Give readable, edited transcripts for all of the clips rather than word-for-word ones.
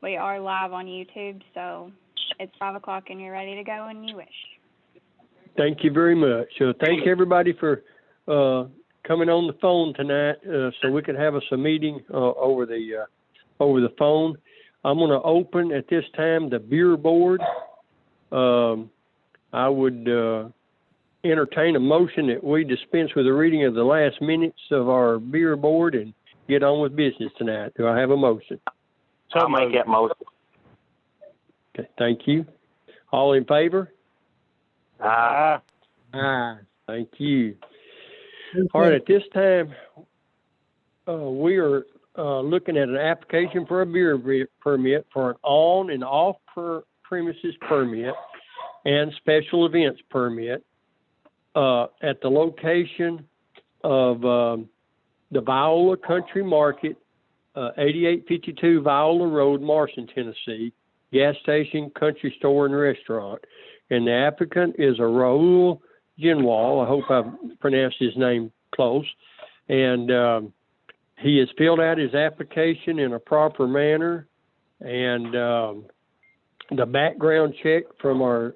We are live on YouTube, so it's 5 o'clock and you're ready to go when you wish. Thank you very much. Thank everybody for coming on the phone tonight, so we could have us a meeting over the phone. I'm going to open at this time the beer board. I would entertain a motion that we dispense with the reading of the last minutes of our beer board and get on with business tonight. Do I have a motion? I'll make that motion. Okay, thank you. All in favor? Aye. Aye. Thank you. All right, at this time, we are looking at an application for a beer permit for an on and off premises permit and special events permit at the location of the Viola Country Market, 8852 Viola Road, Marston, Tennessee, gas station, country store, and restaurant. And the applicant is Raul Ginwal. I hope I've pronounced his name close. And he has filled out his application in a proper manner. And the background check from our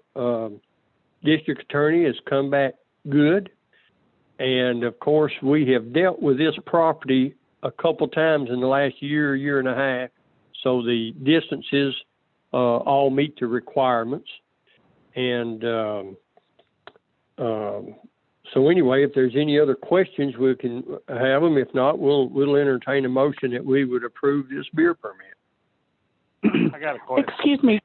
district attorney has come back good. And, of course, we have dealt with this property a couple times in the last year and a half. So the distances all meet the requirements. And so anyway, if there's any other questions, we can have them. If not, we'll entertain a motion that we would approve this beer permit. I got a question. Excuse me,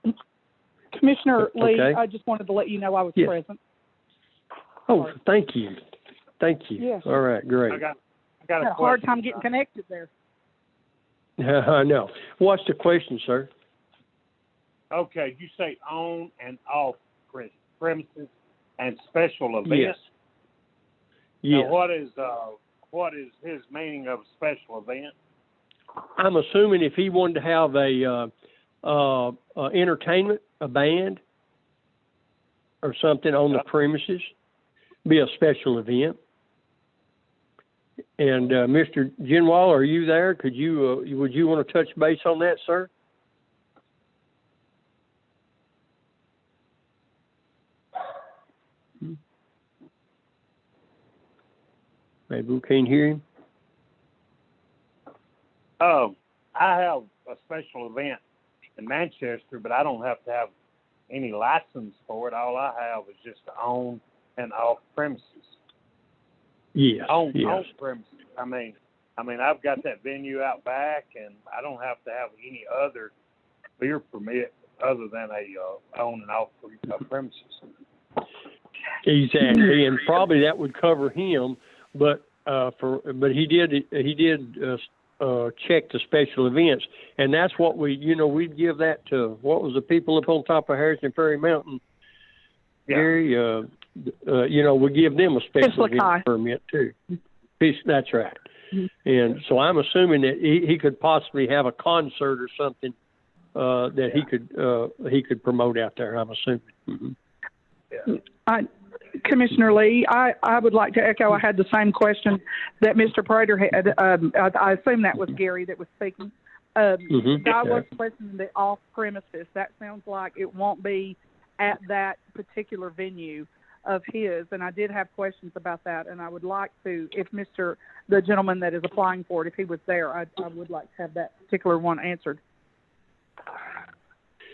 Commissioner Lee, Okay. I just wanted to let you know I was Yes. present. Oh, thank you. Thank you. Yes. All right, great. I got I a had a question. hard time getting connected there. I know. What's the question, sir? Okay, you say on and off premises and special events. Yes. Now, what is his meaning of special event? I'm assuming if he wanted to have a entertainment, a band, or something on the premises, be a special event. And Mr. Ginwal, are you there? Would you want to touch base on that, sir? Maybe we can't hear him. I have a special event in Manchester, but I don't have to have any license for it. All I have is just on and off premises. Yes. On Yes. premises. I mean, I've got that venue out back, and I don't have to have any other beer permit other than a on and off premises. Exactly, and probably that would cover him. But he did check the special events, and that's what we'd give that to. What was the people up on top of Harrison Ferry Mountain? Yeah. Gary, we give them a special event permit too. That's right. Mm-hmm. And so I'm assuming that he could possibly have a concert or something that he could promote out there. I'm assuming. Mm-hmm. Yeah. Commissioner Lee, I would like to echo. I had the same question that Mr. Prater had. I assume that was Gary that was speaking. I was questioning the off premises. That sounds like it won't be at that particular venue of his, and I did have questions about that, and I would like to, if the gentleman that is applying for it, if he was there, I would like to have that particular one answered.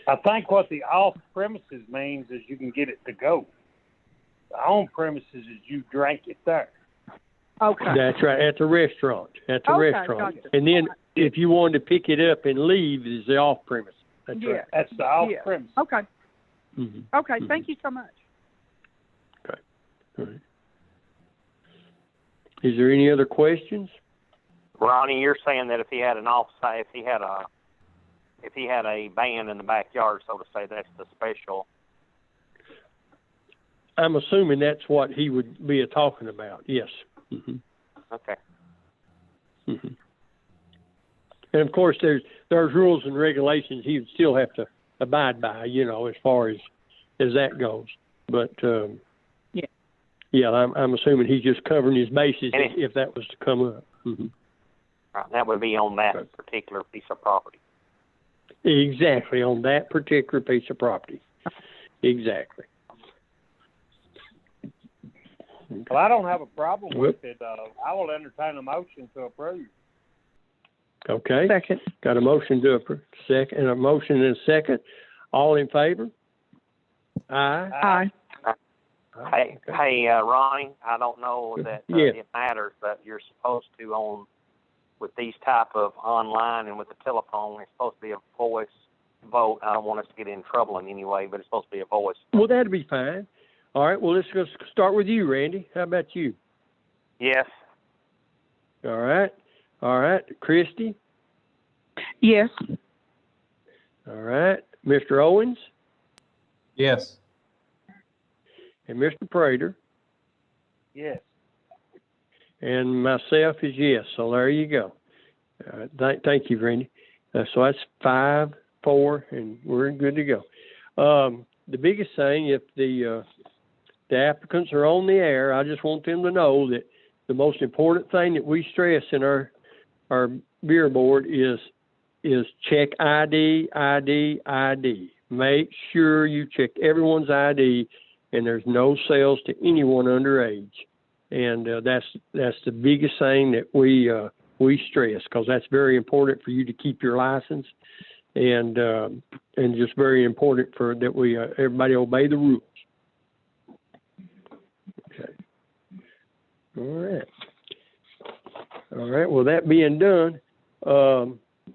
I think what the off premises means is you can get it to go. The on premises is you drink it there. Okay. That's right, at the restaurant. Gotcha. And then if you wanted to pick it up and leave, is the off premise. That's right. That's the off premise. Okay. Mm-hmm. Okay. Mm-hmm. Thank you so much. Okay. All right. Is there any other questions? Ronnie, you're saying that if he had an offsite, if he had a band in the backyard, so to say, that's the special. I'm assuming that's what he would be talking about. Yes. Mm-hmm. Okay. Mm-hmm. And of course, there's rules and regulations he would still have to abide by, as far as that goes. But I'm assuming he's just covering his bases if that was to come up. Mm-hmm. Right, that would be on that particular piece of property. Exactly, on that particular piece of property. Exactly. Well, I don't have a problem with it. I will entertain a motion to approve. Okay. Second. Got a motion to approve. Second, and a motion and a second. All in favor? Aye. Aye. Hey, Ronnie, I don't know that Yeah. it matters, but you're supposed to with these type of online and with the telephone, it's supposed to be a voice vote. I don't want us to get in trouble in any way, but it's supposed to be a voice. Well, that'd be fine. All right. Well, let's go start with you, Randy. How about you? Yes. All right. All right. Christy? Yes. All right. Mr. Owens? Yes. And Mr. Prater? Yes. And myself is yes. So there you go. Thank you, Randy. So that's 5-4, and we're good to go. The biggest thing, if the applicants are on the air, I just want them to know that the most important thing that we stress in our beer board is check ID. Make sure you check everyone's ID, and there's no sales to anyone underage. And that's the biggest thing that we stress, because that's very important for you to keep your license, and just very important for that we everybody obey the rules. Okay. All right. Well, that being done,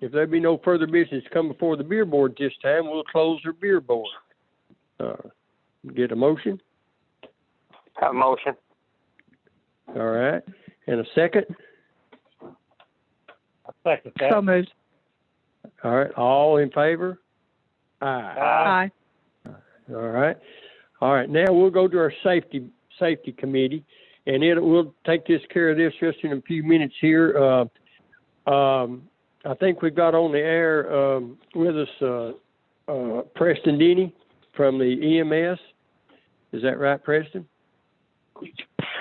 if there be no further business come before the beer board this time, we'll close the beer board. Get a motion? Have a motion. All right. And a second? I second that. So moved. All right. All in favor? Aye. Aye. All right. All right. Now we'll go to our safety committee, and we'll take care of this just in a few minutes here. I think we've got on the air with us Preston Denny from the EMS. Is that right, Preston?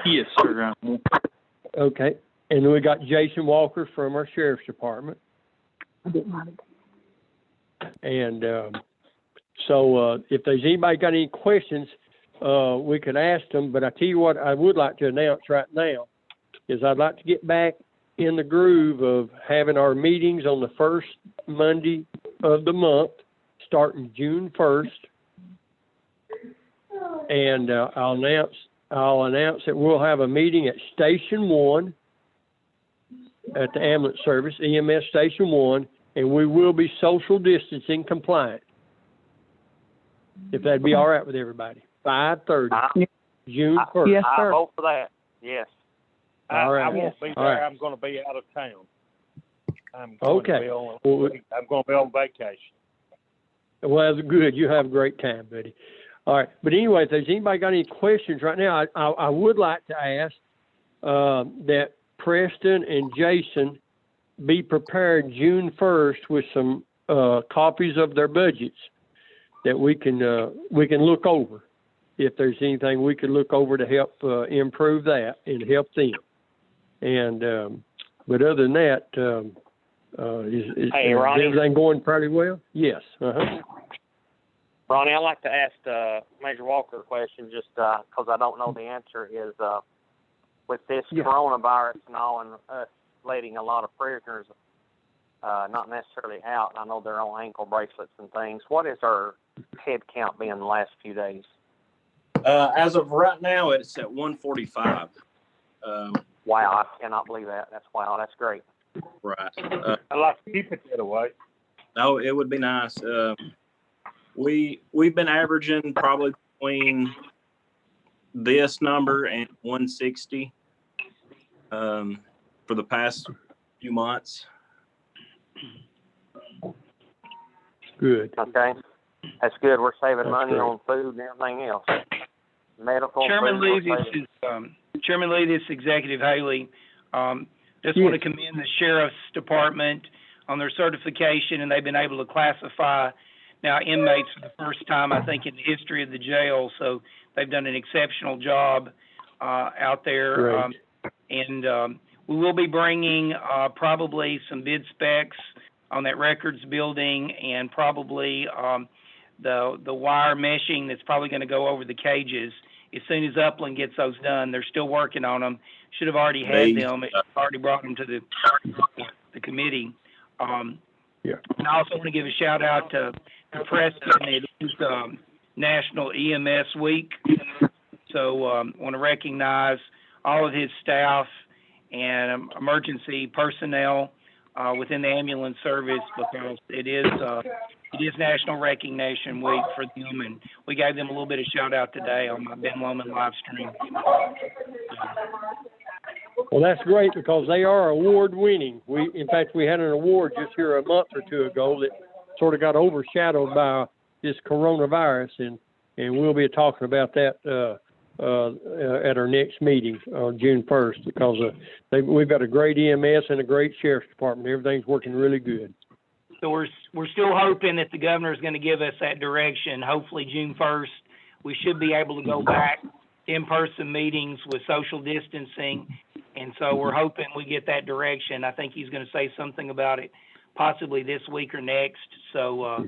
Yes, sir. Okay. And then we got Jason Walker from our sheriff's department. And so if there's anybody got any questions, we could ask them. But I tell you what I would like to announce right now is I'd like to get back in the groove of having our meetings on the first Monday of the month, starting June 1st. And I'll announce that we'll have a meeting at Station 1 at the ambulance service, EMS Station 1, and we will be social distancing compliant. If that'd be all right with everybody. 5:30, June 1st. Yes, I sir. vote for that. Yes. All right. I won't be there. All right. I'm going to be out of town. I'm Okay. going to be on vacation. Well, that's good. You have a great time, buddy. All right. But anyway, if there's anybody got any questions right now, I would like to ask that Preston and Jason be prepared June 1st with some copies of their budgets that we can look over. If there's anything we could look over to help improve that and help them. And but other than that, is Ronnie. everything going pretty well? Yes. Uh-huh. Ronnie, I'd like to ask Major Walker a question just because I don't know the answer, is with this coronavirus and all, and us letting a lot of prisoners not necessarily out, I know they're on ankle bracelets and things. What is our head count been the last few days? As of right now, it's at 145. Wow, I cannot believe that. That's great. Right. I'd like to keep it that way. No, it would be nice. We've been averaging probably between this number and 160 for the past few months. Good. Okay, that's good. We're saving That's money great. on food and everything else. Medical. Chairman food, Lee, we're this saving- is Chairman Lee. This is Executive Haley. Just Yes. want to commend the Sheriff's Department on their certification, and they've been able to classify now inmates for the first time, I think, in the history of the jail. So they've done an exceptional job out there. Great. And we will be bringing probably some bid specs on that records building, and probably the wire meshing that's probably going to go over the cages. As soon as Upland gets those done, they're still working on them. Should have already had them. It already brought them to the committee. Yeah. And I also want to give a shout out to Preston. It is National EMS Week, so want to recognize all of his staff and emergency personnel within the ambulance service, because it is National Recognition Week for them, and we gave them a little bit of shout out today on my Ben Lomond live stream. Well, that's great, because they are award winning. In fact, we had an award just here a month or two ago that sort of got overshadowed by this coronavirus, and we'll be talking about that at our next meeting on June 1st, because we've got a great EMS and a great sheriff's department. Everything's working really good. So we're still hoping that the governor is going to give us that direction. Hopefully June 1st, we should be able to go back to in-person meetings with social distancing. And so we're hoping we get that direction. I think he's going to say something about it possibly this week or next. So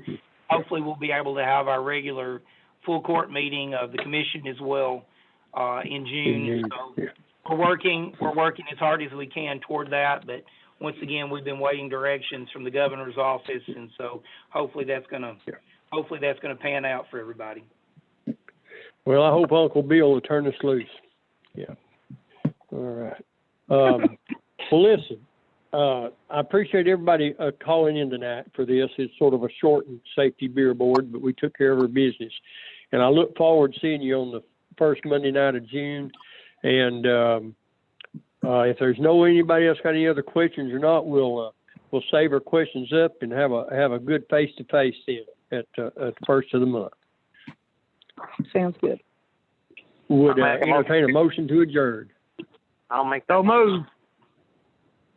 hopefully we'll be able to have our regular full court meeting of the commission as well in June. So we're working as hard as we can toward that. But once again, we've been waiting directions from the governor's office, and so hopefully that's going to pan out for everybody. Well, I hope Uncle Bill will turn us loose. Yeah. All right. Well, listen, I appreciate everybody calling in tonight for this. It's sort of a shortened safety beer board, but we took care of our business. And I look forward to seeing you on the first Monday night of June. And if there's anybody else got any other questions or not, we'll save our questions up and have a good face-to-face then at the first of the month. Sounds good. Would entertain a motion to adjourn. I'll make that. So move.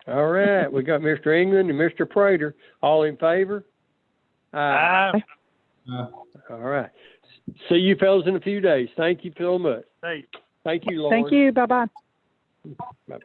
All right, we got Mr. England and Mr. Prater. All in favor? Aye. All right. See you fellas in a few days. Thank you so much. Hey. Thank you, Lauren. Thank you. Bye-bye. Bye-bye.